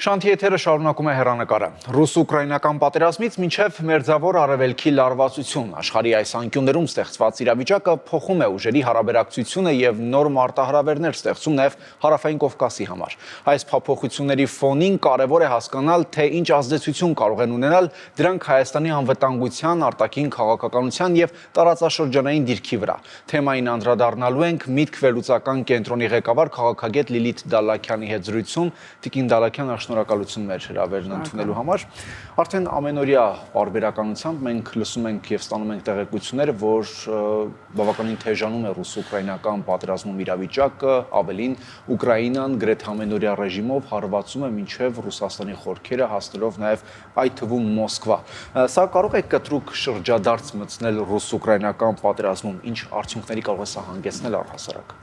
Շանթի եթերը շարունակում է հեռանկարը։ Ռուս-ուկրաինական պատերազմից մինչև մերձավոր արևելքի լարվածություն աշխարհի այս անկյուններում ստեղծված իրավիճակը փոխում է ուժերի հարաբերակցությունը եւ նոր մարտահրավերներ ստեղծում նաեւ հարավային Կովկասի համար։ Այս փոփոխությունների ֆոնին կարևոր է հասկանալ, թե ինչ ազդեցություն կարող են ունենալ դրանք Հայաստանի անվտանգության, արտաքին քաղաքականության եւ տարածաշրջանային դիրքի վրա։ Թեմային անդրադառնալու ենք Միտք վերլուծական կենտրոնի ղեկավար քաղաքագետ Լիլիթ Դալաքյանի հետ զրույցում։ Տիկին Դալաքյան, շնորհակալություն մեր հրավերն ընդունելու համար։ Արդեն ամենօրյա պարբերականությամբ մենք լսում ենք եւ ստանում ենք տեղեկություններ, որ բավականին թեժանում է ռուս-ուկրաինական պատերազմում իրավիճակը, ավելին Ուկրաինան գրեթե ամենօրյա ռեժիմով հարվածում է մինչև Ռուսաստանի խորքերը, հասնելով նաեւ այդ թվում Մոսկվա։ Սա կարող է կտրուկ շրջադարձ մտցնել ռուս-ուկրաինական պատերազմում, ինչ արդյունքների կարող է սա հանգեցնել առհասարակ։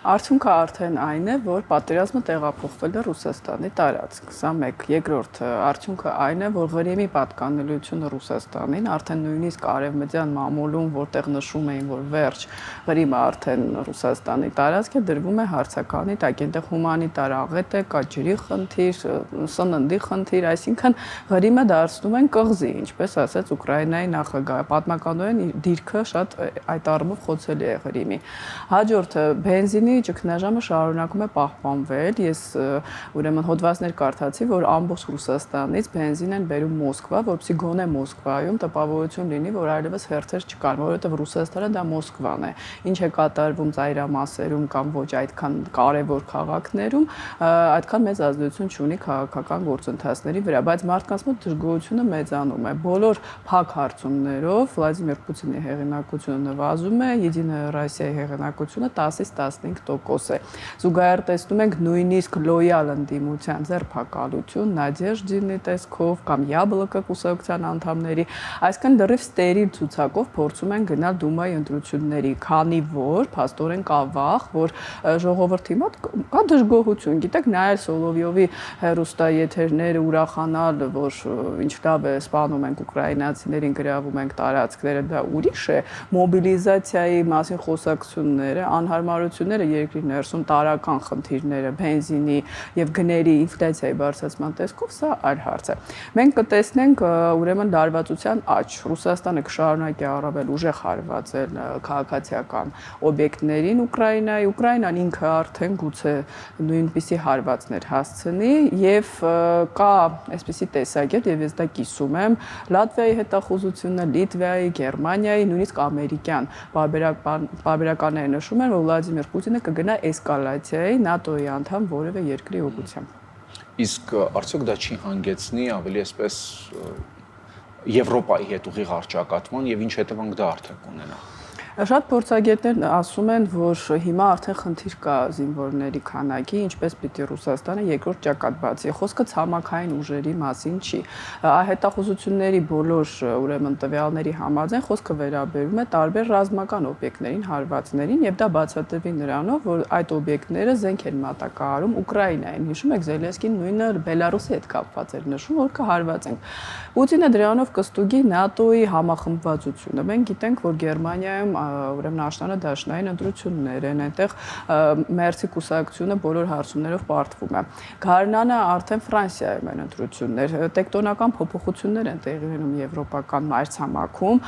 Արդյունքը արդեն այն է, որ պատերազմը տեղափոխվել է Ռուսաստանի տարածք։ Սա մեկ, երկրորդ արդյունքը այն է, որ Ղրիմի պատկանելիությունը Ռուսաստանին, արդեն նույնիսկ արևմտյան մամուլում, որտեղ նշում էին, որ վերջ Ղրիմը արդեն Ռուսաստանի տարածք է, դրվում է հարցականի տակ, այնտեղ հումանիտար աղետ է, կա ջրի խնդիր, սննդի խնդիր, այսինքն Ղրիմը դարձնում են կղզի, ինչպես ասաց Ուկրաինայի նախագահը, պատմականորեն դիրքը շատ այդ առումով խոցելի է Ղրիմի։ Հաջորդը բենզինի ճգնաժամը շարունակում է պահպանվել։ Ես ուրեմն հոդվածներ կարդացի, որ ամբողջ Ռուսաստանից բենզին են բերում Մոսկվա, որպեսզի գոնե Մոսկվայում տպավորություն լինի, որ այլևս հերթեր չկան, որովհետև Ռուսաստանը դա Մոսկվան է։ Ինչ է կատարվում ծայրամասերում կամ ոչ այդքան կարևոր քաղաքներում, այդքան մեծ ազդեցություն չունի քաղաքական գործընթացների վրա, բայց մարդկանց մոտ դժգոհությունը մեծանում է։ Բոլոր փակ հարցումներով Վլադիմիր Պուտինի հեղինակությունը նվազում է, Եդինայա Ռոսիայի հեղինակությունը 10-ից 15% է։ Զուգահեռ տեսնում ենք նույնիսկ լոյալ ընդդիմության ձերբակալություն, Նադեժդինի տեսքով կամ Յաբլոկը կուսակցության անդամների, այսինքն լրիվ ստերիլ ցուցակով փորձում են գնալ Դումայի ընտրությունների, քանի որ փաստորեն կա վախ, որ ժողովրդի մոտ կա դժգոհություն։ Գիտեք, նայել Սոլովյովի հեռուստաեթերները, ուրախանալ, որ ինչ լավ է, սպանում ենք ուկրաինացիներին, գրավում ենք տարածքները, դա ուրիշ է։ Մոբիլիզացիայի մասին խոսակցությունները, անհարմարությունները երկրի ներսում, տարական խնդիրները, բենզինի եւ գների ինֆլյացիայի բարձրացման տեսքով, սա այլ հարց է։ Մենք կտեսնենք ուրեմն լարվածության աճ։ Ռուսաստանը կշարունակի առավել ուժեղ հարվածել քաղաքացիական օբյեկտներին Ուկրաինայի, Ուկրաինան ինքը արդեն գուցե նույնպիսի հարվածներ հասցնի եւ կա այսպիսի տեսակետ, եւ ես դա կիսում եմ, Լատվիայի հետախուզությունը, Լիտվայի, Գերմանիայի, նույնիսկ ամերիկյան պարբերականները նշում են, որ Վլադիմիր Պուտինը կգնա էսկալացիայի ՆԱՏՕ-ի անդամ որևէ երկրի ուղղությամբ։ Իսկ արդյոք դա չի հանգեցնի ավելի այսպես Եվրոպայի հետ ուղիղ առճակատման եւ ինչ հետևանք դա արդեն կունենա։ Շատ փորձագետներ ասում են, որ հիմա արդեն խնդիր կա զինվորների քանակի, ինչպես պիտի Ռուսաստանը երկրորդ ճակատ բացի։ Խոսքը ցամաքային ուժերի մասին չի։ Հետախուզությունների բոլոր ուրեմն տվյալների համաձայն խոսքը վերաբերում է տարբեր ռազմական օբյեկտներին, հարվածներին, եւ դա բացատրվի նրանով, որ այդ օբյեկտները զենք են մատակարարում Ուկրաինային։ Հիշում եք, Զելենսկին նույնը Բելարուսի հետ կապված էր նշում, որ կհարվածենք։ Պուտինը դրանով կստուգի ՆԱՏՕ-ի համախմբվածությունը։ Մենք գիտենք, որ Գերմանիայում ուրեմն աշնանը դաշնային ընտրություններ են, այնտեղ Մերցի կուսակցությունը բոլոր հարցումներով պարտվում է։ Գարնանը արդեն Ֆրանսիայում են ընտրություններ, տեկտոնական փոփոխություններ են տեղի ունենում եվրոպական մայրցամաքում,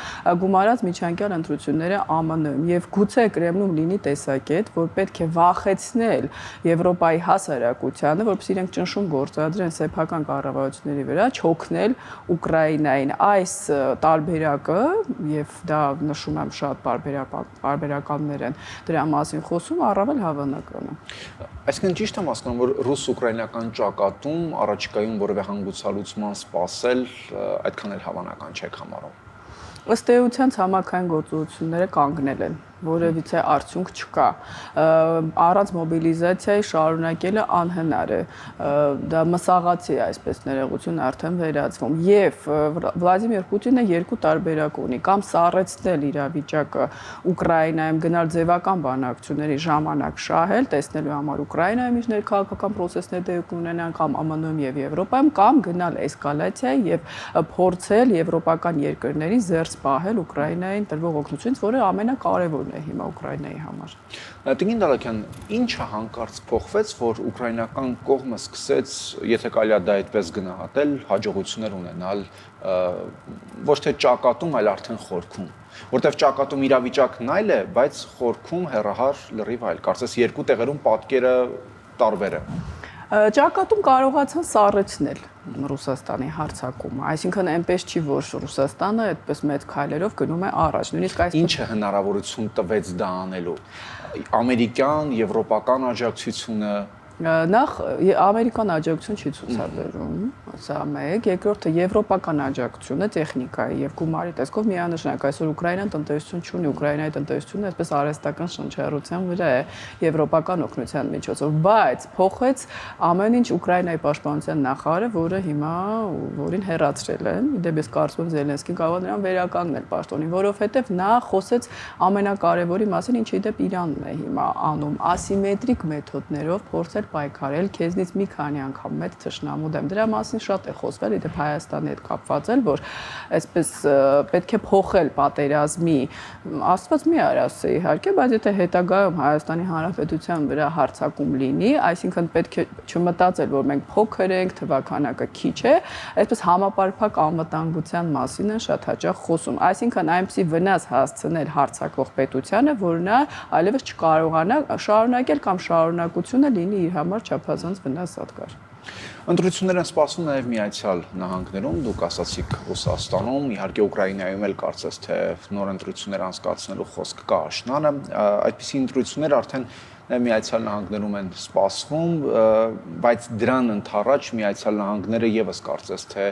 գումարած միջանկյալ ընտրությունները ԱՄՆ-ում, եւ գուցե Կրեմլում լինի տեսակետ, որ պետք է վախեցնել Եվրոպայի հասարակությանը, որպեսզի իրենք ճնշում գործադրեն սեփական կառավարությունների վրա, չօգնել Ուկրաինային։ Այս տարբերակը, եւ դա նշում եմ շատ պարբերականներ են դրա մասին խոսում, առավել հավանական է։ Այսինքն ճիշտ եմ հասկանում, որ ռուս-ուկրաինական ճակատում առաջիկայում որևէ հանգուցալուծման սպասել այդքան էլ հավանական չեք համարում։ Ըստ էության ցամաքային գործողությունները կանգնել են, որևիցե արդյունք չկա։ Առանց մոբիլիզացիայի շարունակելը անհնար է։ Դա մսաղացի է, այսպես ներողություն արդեն վերածվում։ Եվ Վլադիմիր Պուտինը երկու տարբերակ ունի, կամ սառեցնել իրավիճակը Ուկրաինայում, գնալ ձևական բանակցությունների ժամանակ շահել, տեսնելու համար Ուկրաինայում ինչ ներքաղաքական պրոցեսներ տեղի կունենան, կամ ԱՄՆ-ում եւ Եվրոպայում, կամ գնալ էսկալացիայի եւ փորձել եվրոպական երկրներին զերծ պահել Ուկրաինային տրվող օգնությունից, որը ամենակարևորն նորություն է հիմա Ուկրաինայի համար։ Տիգին Դալաքյան, ինչը հանկարծ փոխվեց, որ ուկրաինական կողմը սկսեց, եթե կարելի է դա այդպես գնահատել, հաջողություններ ունենալ ոչ թե ճակատում, այլ արդեն խորքում, որտեղ ճակատում իրավիճակն այլ է, բայց խորքում հեռահար լրիվ այլ։ Կարծես երկու տեղերում պատկերը տարբեր է։ Ճակատում կարողացան սառեցնել Ռուսաստանի հարձակումը, այսինքն այնպես չի, որ Ռուսաստանը այդպես մեծ քայլերով գնում է առաջ, նույնիսկ այս Ինչը հնարավորություն տվեց դա անելու։ Ամերիկյան, եվրոպական աջակցությունը Նախ ամերիկան աջակցություն չի ցուցաբերում, սա մեկ, երկրորդը եվրոպական աջակցությունը տեխնիկայի եւ գումարի տեսքով միանշանակ այսօր Ուկրաինան տնտեսություն չունի, Ուկրաինայի տնտեսությունը այսպես արհեստական շնչառության վրա է եվրոպական օգնության միջոցով, բայց փոխեց ամեն ինչ Ուկրաինայի պաշտպանության նախարարը, որը հիմա որին հեռացրել են, իդեպ ես կարծում եմ Զելենսկին կարող է նրան վերականգնել պաշտոնին, որովհետեւ նա խոսեց ամենակարևորի մասին, ինչը իդեպ Իրանն է հիմա անում, ասիմետրիկ մեթոդներով փորձել պայքարել քեզնից մի քանի անգամ մեծ թշնամու դեմ։ Դրա մասին շատ է խոսվել, իդեպ Հայաստանի հետ կապված էլ, որ այսպես պետք է փոխել պատերազմի, Աստված մի արասի իհարկե, բայց եթե հետագայում Հայաստանի Հանրապետության վրա հարձակում լինի, այսինքն պետք է չմտածել, որ մենք փոքր ենք, թվաքանակը քիչ է, այսպես համապարփակ անվտանգության մասին են շատ հաճախ խոսում։ Այսինքն այնպեսի վնաս հասցնել հարձակվող պետությանը, որ նա այլևս չկարողանա շարունակել կամ շարունակությունը լինի իր համար չափազանց վնասատկար։ Ընտրություններ են սպասվում նաև Միացյալ Նահանգներում, դուք ասացիք Ռուսաստանում, իհարկե Ուկրաինայում էլ կարծես թե նոր ընտրություններ անցկացնելու խոսք կա աշնանը, այդպիսի ընտրություններ արդեն Միացյալ Նահանգներում են սպասվում, բայց դրան ընդառաջ Միացյալ Նահանգները եւս կարծես թե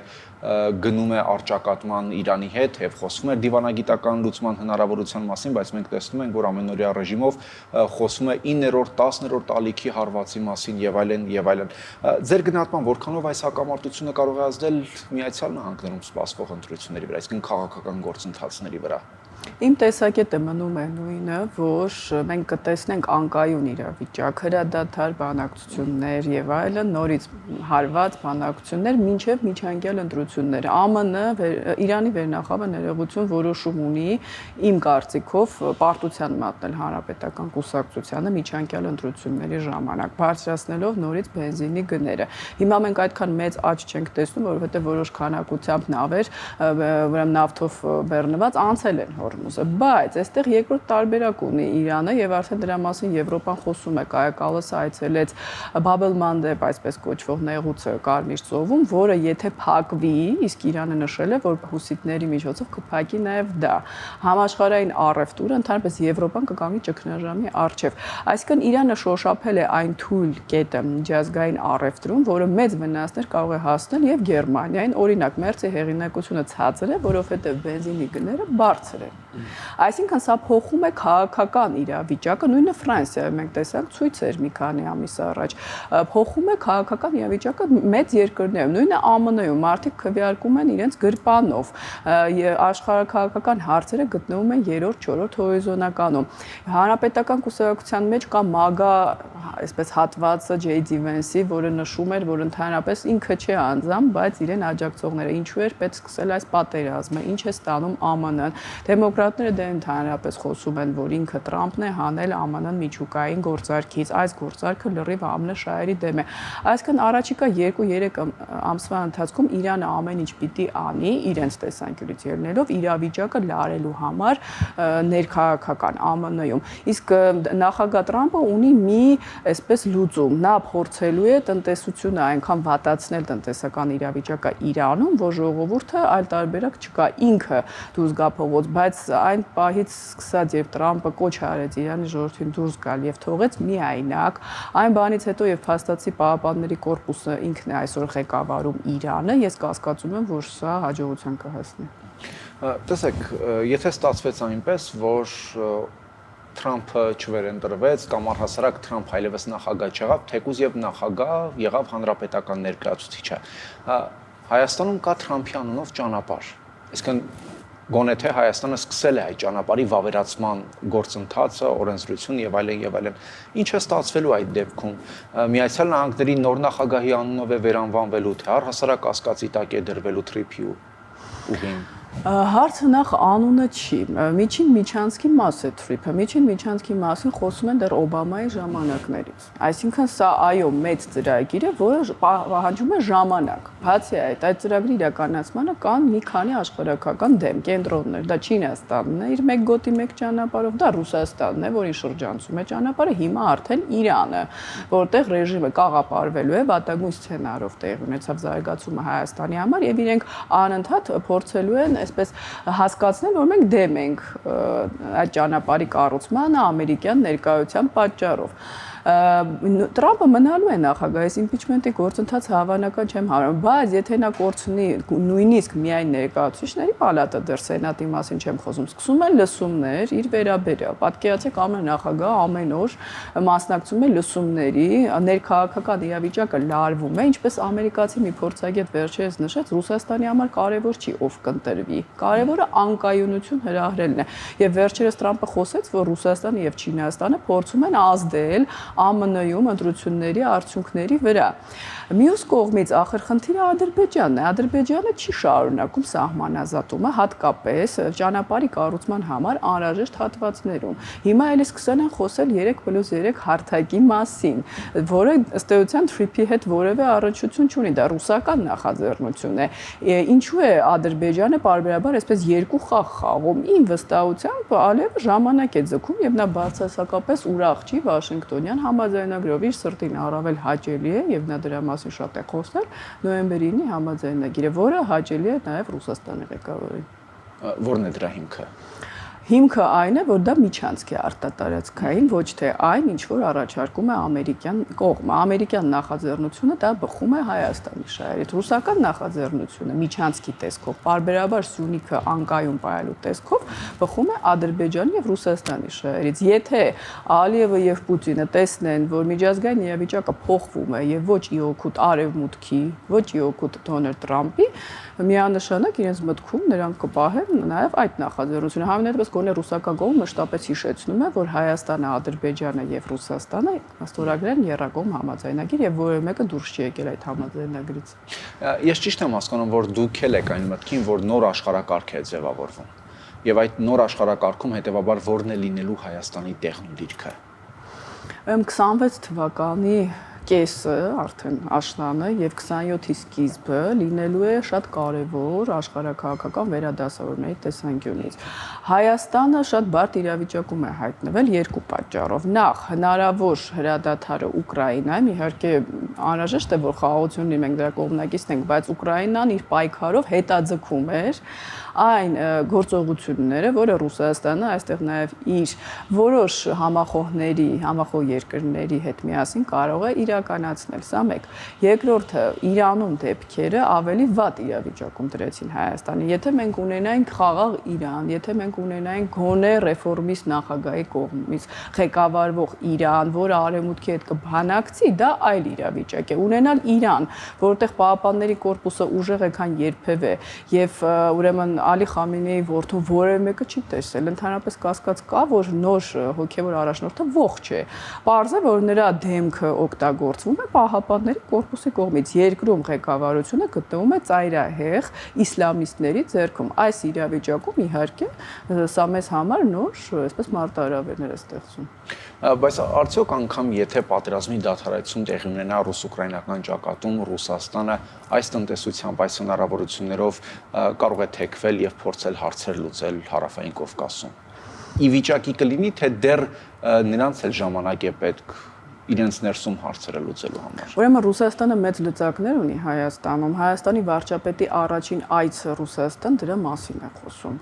գնում է առճակատման Իրանի հետ եւ խոսվում է դիվանագիտական լուծման հնարավորության մասին, բայց մենք տեսնում ենք, որ ամենօրյա ռեժիմով խոսում է 9-րդ, 10-րդ ալիքի հարվածի մասին եւ այլն եւ այլն։ Ձեր գնահատման որքանով այս հակամարտությունը կարող է ազդել Միացյալ Նահանգներում սպասվող ընտրությունների վրա, այսինքն քաղաքական գործընթացների վրա։ Իմ տեսակետը մնում է նույնը, որ մենք կտեսնենք անկայուն իրավիճակ, հրադադար բանակցություններ եւ այլն, նորից հարված բանակցություններ մինչեւ միջանկյալ ընտրություններ։ ԱՄՆ Իրանի վերնախավը ներողություն որոշում ունի իմ կարծիքով պարտության մատնել հանրապետական կուսակցությանը միջանկյալ ընտրությունների ժամանակ, բարձրացնելով նորից բենզինի գները։ Հիմա մենք այդքան մեծ աճ չենք տեսնում, որովհետեւ որոշ քանակությամբ նավեր, ուրեմն նավթով բեռնված անցել են Հորմուզը, բայց այստեղ երկրորդ տարբերակ ունի Իրանը եւ արդեն դրա մասին Եվրոպան խոսում է, Կայա Կալասը այցելեց Բաբ էլ-Մանդեբ, այսպես կոչվող նեղուցը Կարմիր ծովում, որը եթե փակվի, իսկ Իրանը նշել է, որ հուսիտների միջոցով կփակի նաեւ դա։ Համաշխարհային առևտուրը ընդհանրապես Եվրոպան կկանգնի ճգնաժամի առջև։ Այսինքն Իրանը շոշափել է այն թույլ կետը միջազգային առևտրում, որը մեծ վնասներ կարող է հասնել եւ Գերմանիային, օրինակ Մերցի հեղինակությունը ցածր է, որովհետեւ բենզինի գները բարձր են։ Այսինքն սա փոխում է քաղաքական իրավիճակը, նույնը Ֆրանսիայում մենք տեսանք ցույցեր մի քանի ամիս առաջ, փոխում է քաղաքական իրավիճակը մեծ երկրներում, նույնը ԱՄՆ-ում մարդիկ քվեարկում են իրենց գրպանով, աշխարհաքաղաքական հարցերը գտնվում են 3-4 հորիզոնականում։ Հանրապետական կուսակցության մեջ կա MAGA, այսպես հատվածը J.D. Vance-ի, որը նշում էր, որ ընդհանրապես ինքը չէ անձամբ, բայց իրեն աջակցողները, ինչու էր պետք սկսել այս պատերազմը, ինչ է ստանում ԱՄՆ-ն։ Դեմոկրատները դե ընդհանրապես խոսում են, որ ինքը Տրամփն է հանել ԱՄՆ-ն միջուկային գործարքից, այս գործարքը լրիվ ԱՄՆ շահերի դեմ է։ Այսինքն առաջիկա 2-3 ամսվա ընթացքում Իրանը ամեն ինչ պիտի անի իրենց տեսանկյունից ելնելով իրավիճակը լարելու համար ներքաղաքական ԱՄՆ-ում։ Իսկ նախագահ Տրամփը ունի մի այսպես լուծում, նա փորձելու է տնտեսությունը այնքան վատացնել տնտեսական իրավիճակը Իրանում, որ ժողովուրդը այլ տարբերակ չկա, ինքը դուրս գա փողոց, բայց այն պահից սկսած, երբ Տրամփը կոչ արեց Իրանի ժողովրդին դուրս գալ եւ թողեց միայնակ, այն բանից հետո եւ փաստացի Պահապանների կորպուսը ինքն է այսօր ղեկավարում Իրանը, ես կասկածում եմ, որ սա հաջողության կհասնի։ Տեսեք, եթե ստացվեց այնպես, որ Թրամփը չվերընտրվեց կամ առհասարակ Թրամփ այլևս նախագահ չեղավ, թեկուզ եւ նախագահ եղավ հանրապետական ներկայացուցիչը։ Հայաստանում կա Թրամփի անունով ճանապարհ։ Այսինքն գոնե թե Հայաստանը սկսել է այդ ճանապարհի վավերացման գործընթացը, օրենսդրություն եւ այլն եւ այլն։ Ինչ է ստացվելու այդ դեպքում։ Միացյալ Նահանգների նոր նախագահի անունով է վերանվանվելու, թե առհասարակ կասկածի տակ է դրվելու Թրիփի ուղին։ Հարցը նախ անունը չի։ Միջին Միչանսկի մաս է թրիփը։ Միջին Միչանսկի մասին խոսում են դեռ Օբամայի ժամանակներից։ Այսինքն սա այո մեծ ծրագիր է, որը պահանջում է ժամանակ։ Բացի այդ ծրագրի իրականացմանը կան մի քանի աշխարհակական դեմ կենտրոններ։ Դա Չինաստանն է իր մեկ գոտի մեկ ճանապարհով, դա Ռուսաստանն է, որին շրջանցում է ճանապարհը, հիմա արդեն Իրանը, որտեղ ռեժիմը կաղապարվելու է, վատագույն սցենարով տեղի ունեցավ զարգացումը Հայաստանի համար եւ իրենք անընդհատ փորձելու են այսպես հասկացնել, որ մենք դեմ ենք այդ ճանապարհի կառուցմանը ամերիկյան ներկայության պատճառով։ Տրամպը մնալու է նախագահ, այս իմպիչմենտի գործընթացը հավանական չեմ համարում, բայց եթե նա կորցնի նույնիսկ միայն ներկայացուցիչների պալատը, դեռ սենատի մասին չեմ խոսում, սկսում են լսումներ իր վերաբերյալ։ Պատկերացեք, ամեն նախագահ ամեն օր մասնակցում է լսումների, ներքաղաքական իրավիճակը լարվում է, ինչպես ամերիկացի մի փորձագետ վերջերս նշեց, Ռուսաստանի համար կարևոր չի ով կընտրվի, կարևորը անկայունություն հրահրելն է։ Եվ վերջերս Տրամպը խոսեց, որ Ռուսաստանը եւ Չինաստանը փորձում են ազդել ԱՄՆ-ում ընտրությունների արդյունքների վրա։ Մյուս կողմից ախր խնդիրը Ադրբեջանն է։ Ադրբեջանը չի շարունակում սահմանազատումը, հատկապես ճանապարհի կառուցման համար անհրաժեշտ հատվածներում։ Հիմա էլի սկսել են խոսել 3+3 հարթակի մասին, որը ըստ էության թրիփի հետ որևէ առնչություն չունի, դա ռուսական նախաձեռնություն է։ Ինչու է Ադրբեջանը պարբերաբար այսպես երկու խաղ խաղում։ Իմ վստահությամբ Ալիևը ժամանակ է ձգում եւ նա բացասակապես ուրախ չի Վաշինգտոնյան համաձայնագրով, իր սրտին առավել հաճելի է եւ նա դրա մասին շատ է խոսել նոյեմբերի 9-ի համաձայնագիրը, որը հաճելի է նաեւ Ռուսաստանի ղեկավարին։ Որն է դրա հիմքը։ Հիմքը այն է, որ դա միջանցք է արտատարածքային, ոչ թե այն, ինչ որ առաջարկում է ամերիկյան կողմը։ Ամերիկյան նախաձեռնությունը դա բխում է Հայաստանի շահերից։ Ռուսական նախաձեռնությունը միջանցքի տեսքով, պարբերաբար Սյունիքը անկայուն պահելու տեսքով բխում է Ադրբեջանի եւ Ռուսաստանի շահերից։ Եթե Ալիևը եւ Պուտինը տեսնեն, որ միջազգային իրավիճակը փոխվում է եւ ոչ իօգուտ արևմուտքի, ոչ իօգուտ Դոնալդ Տրամպի, միանշանակ իրենց մտքում նրանք կպահեն նաեւ այդ նախաձեռնությունը։ Համենայնպես գոնե ռուսական կողմը մշտապես հիշեցնում է, որ Հայաստանը, Ադրբեջանը եւ Ռուսաստանը ստորագրել են եռակողմ համաձայնագիր եւ որևէ մեկը դուրս չի եկել այդ համաձայնագրից։ Ես ճիշտ եմ հասկանում, որ դուք էլ եք այն մտքին, որ նոր աշխարհակարգ է ձևավորվում։ Եվ այդ նոր աշխարհակարգում հետեւաբար որն է լինելու Հայաստանի տեղն ու դիրքը։ 26 թվականի կեսը արդեն աշնանը եւ 27-ի սկիզբը լինելու է շատ կարեւոր աշխարհակաղակական վերադասավորումների տեսանկյունից։ Հայաստանը շատ բարդ իրավիճակում է հայտնվել երկու պատճառով։ Նախ, հնարավոր հրադադարը Ուկրաինայում, իհարկե անհրաժեշտ է որ խաղաղություն լինի, մենք դրա կողմնակիցն ենք, բայց Ուկրաինան իր պայքարով հետաձգում էր այն գործողությունները, որը Ռուսաստանը այստեղ նաև իր որոշ համախոհ երկրների հետ միասին կարող է իրականացնել։ Սա մեկ։ Երկրորդը, Իրանում դեպքերը ավելի վատ իրավիճակում դրեցին Հայաստանը։ Եթե մենք ունենայինք խաղաղ Իրան, եթե մենք ունենայինք գոնե ռեֆորմիստ նախագահի կողմից ղեկավարվող Իրան, որը արևմուտքի հետ կբանակցի, դա այլ իրավիճակ է։ Ունենալ Իրան, որտեղ Պահապանների կորպուսը ուժեղ է քան երբևէ, եւ ուրեմն Ալի Խամենեի որդուն որևէ մեկը չի տեսել, ընդհանրապես կասկած կա, որ նոր հոգևոր առաջնորդը ողջ է։ Պարզ է, որ նրա դեմքը օգտագործվում է Պահապանների կորպուսի կողմից։ Երկրում ղեկավարությունը գտնվում է ծայրահեղ իսլամիստների ձեռքում։ Այս իրավիճակում իհարկե սա մեզ համար նոր, այսպես մարտահրավերներ է ստեղծում։ Բայց արդյոք անգամ եթե պատերազմի դադարեցում տեղի ունենա ռուս-ուկրաինական ճակատում, Ռուսաստանը այս տնտեսությամբ, այս հնարավորություններով կարող է թեքվել եւ փորձել հարցեր լուծել Հարավային Կովկասում։ Ի վիճակի կլինի, թե դեռ նրանց էլ ժամանակ է պետք իրենց ներսում հարցերը լուծելու համար։ Ուրեմն Ռուսաստանը մեծ լծակներ ունի Հայաստանում։ Հայաստանի վարչապետի առաջին այցը Ռուսաստան դրա մասին է խոսում։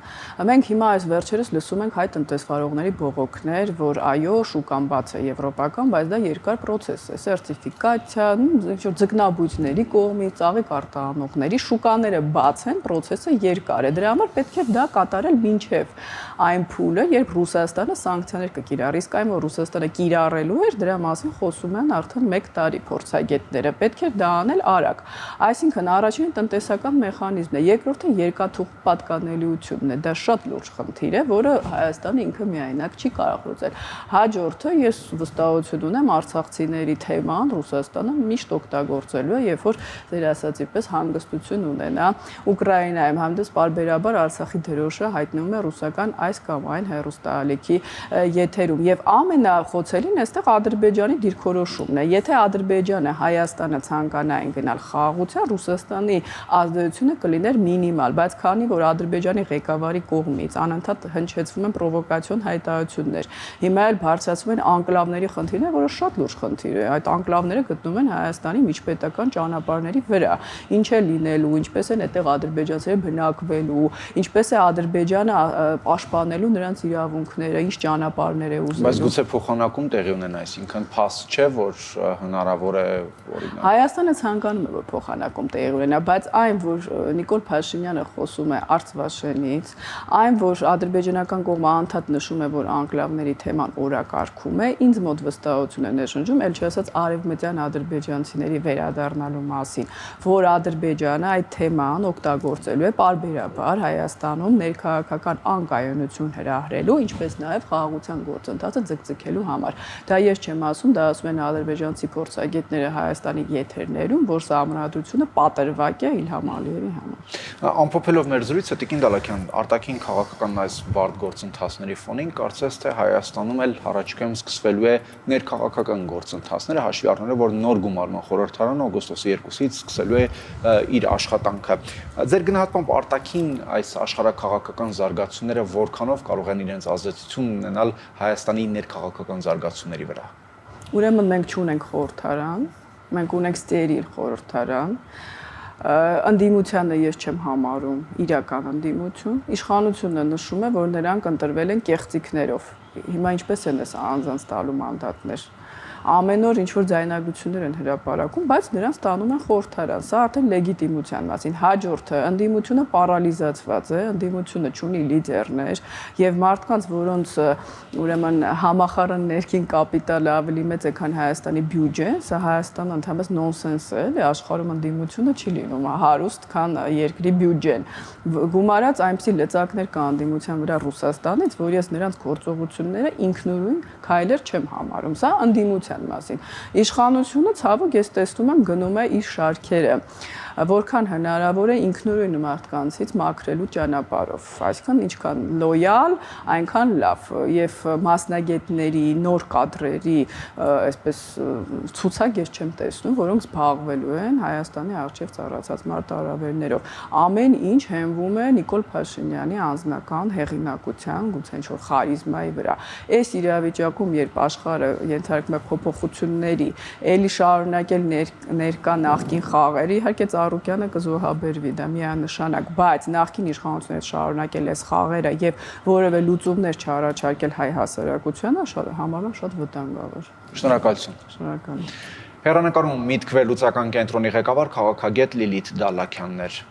Մենք հիմա այս վերջերս լսում ենք հայ տնտեսվարողների բողոքներ, որ այո, շուկան բաց է եվրոպական, բայց դա երկար process է, սերտիֆիկացիա, ինչ-որ ձկնաբույծների կողմից, ծաղիկ արտահանողների շուկաները բաց են, process-ը երկար է։ Դրա համար պետք է դա կատարել մինչև այն փուլը, երբ Ռուսաստանը սանկցիաներ կկիրառի, իսկ այն որ Ռուսաստանը կիրառելու էր, դրա մասին խոսում են արդեն 1 տարի փորձագետները։ Պետք է դա անել արագ։ Այսինքն առաջին տնտեսական մեխանիզմն է, երկրորդը երկաթուղու պատկանելիությունն է։ Դա շատ լուրջ խնդիր է, որը Հայաստանը ինքը միայնակ չի կարող լուծել։ Հաջորդը ես վստահություն ունեմ արցախցիների թեման Ռուսաստանը միշտ օգտագործելու է, երբ որ ձեր ասածի պես հանգստություն ունենա Ուկրաինայում, հանդես պարբերաբար Արցախի դրոշը հայտնվում է ռուսական այս կամ այն հեռուստաալիքի եթերում եւ ամենախոցելին այստեղ Ադրբեջանի դիրքորոշումն է։ Եթե Ադրբեջանը, Հայաստանը ցանկանային գնալ խաղաղության, Ռուսաստանի ազդեցությունը կլիներ մինիմալ, բայց քանի որ Ադրբեջանի ղեկավարի կողմից անընդհատ հնչեցվում են պրովոկացիոն հայտարարություններ, հիմա էլ բարձրացվում են անկլավների խնդիրները, որը շատ լուրջ խնդիր է։ Այդ անկլավները գտնվում են Հայաստանի միջպետական ճանապարհների վրա։ Ինչ է լինելու, ինչպես են այդտեղ ադրբեջանցիները բնակվելու, ինչպես է Ադրբեջանը պաշտպանելու նրանց իրավունքները, ինչ ճանապարհներ է ուզելու։ Բայց գուցե փոխանակում տեղի ունենա, այսինքն փաստ չէ, որ հնարավոր է օրինակ։ Հայաստանը ցանկանում է, որ փոխանակում տեղի ունենա, բայց այն, որ Նիկոլ Փաշինյանը խոսում է Արցվաշենից, այն, որ ադրբեջանական կողմը անդադ նշում է, որ անկլավների թեման օրակարգում է, ինձ մոտ վստահություն է ներշնչում, ել չասած արևմտյան ադրբեջանցիների վերադառնալու մասին, որ Ադրբեջանը այդ թեման օգտագործելու է պարբերաբար Հայաստանում ներքաղաքական անկայունություն հրահրելու, ինչպես նաև խաղաղության գործընթացը ձգձգելու համար։ Դա ես չեմ ասում, դա ասում են ադրբեջանցի փորձագետները Հայաստանի եթերներում, որ սահմանադրությունը պատրվակ է Իլհամ Ալիևի համար։ Ամփոփելով մեր զրույցը, Տիկին Դալաքյան, արտաքին քաղաքական այս բարդ գործընթացների ֆոնին կարծես թե Հայաստանում էլ առաջիկայում սկսվելու է ներքաղաքական գործընթացները, հաշվի առնելով, որ նոր գումարման խորհրդարանը օգոստոսի 2-ից սկսելու է իր աշխատանքը։ Ձեր գնահատմամբ արտաքին այս աշխարհաքաղաքական զարգացումները որքանով կարող են իրենց ազդեցություն ունենալ Հայաստանի ներքաղաքական զարգացումների վրա։ Ուրեմն մենք չունենք խորհրդարան, մենք ունենք ստերիլ խորհրդարան։ Ընդդիմությանը ես չեմ համարում իրական ընդդիմություն։ Իշխանությունը նշում է, որ նրանք ընտրվել են կեղծիքներով։ Հիմա ինչպես են այս անձանց տալու մանդատներ։ Ամեն օր ինչ-որ ձայնագրություններ են հրապարակում, բայց նրանց տանում են խորհրդարան։ Սա արդեն լեգիտիմության մասին։ Հաջորդը ընդդիմությունը պարալիզացված է, ընդդիմությունը չունի լիդերներ եւ մարդկանց, որոնց ուրեմն համախառն ներքին կապիտալը ավելի մեծ է, քան Հայաստանի բյուջեն, սա Հայաստանը ընդհանրապես նոնսենս է, աշխարհում ընդդիմությունը չի լինում հարուստ, քան երկրի բյուջեն։ Գումարած այնպիսի լծակներ կան ընդդիմության վրա Ռուսաստանից, որ ես նրանց գործողությունները ինքնուրույն քայլեր չեմ համարում։ Սա ընդդիմության մասին։ Իշխանությունը ցավոք ես տեսնում եմ գնում է իր շարքերը, որքան հնարավոր է ինքնուրույն մարդկանցից մաքրելու ճանապարհով, այսինքն ինչքան լոյալ, այնքան լավ եւ մասնագետների, նոր կադրերի, այսպես ցուցակ ես չեմ տեսնում, որոնք զբաղվելու են Հայաստանի առջև ծառացած մարտահրավերներով։ Ամեն ինչ հենվում է Նիկոլ Փաշինյանի անձնական հեղինակության, գուցե ինչ-որ խարիզմայի վրա։ Այս իրավիճակում, երբ աշխարհը ենթարկվում է փոփոխությունների, ելի շարունակել ներկա նախկին խաղեր, իհարկե Արուկյանը կզոհաբերվի, դա միանշանակ, բայց նախկին իշխանությունները շարունակել այս խաղերը եւ որևէ լուծումներ չառաջարկել հայ հասարակությանը համարում շատ վտանգավոր։ Շնորհակալություն։ Շնորհակալ։ Հեռանկարում միտք վերլուծական կենտրոնի ղեկավար քաղաքագետ Լիլիթ Դալաքյանն էր։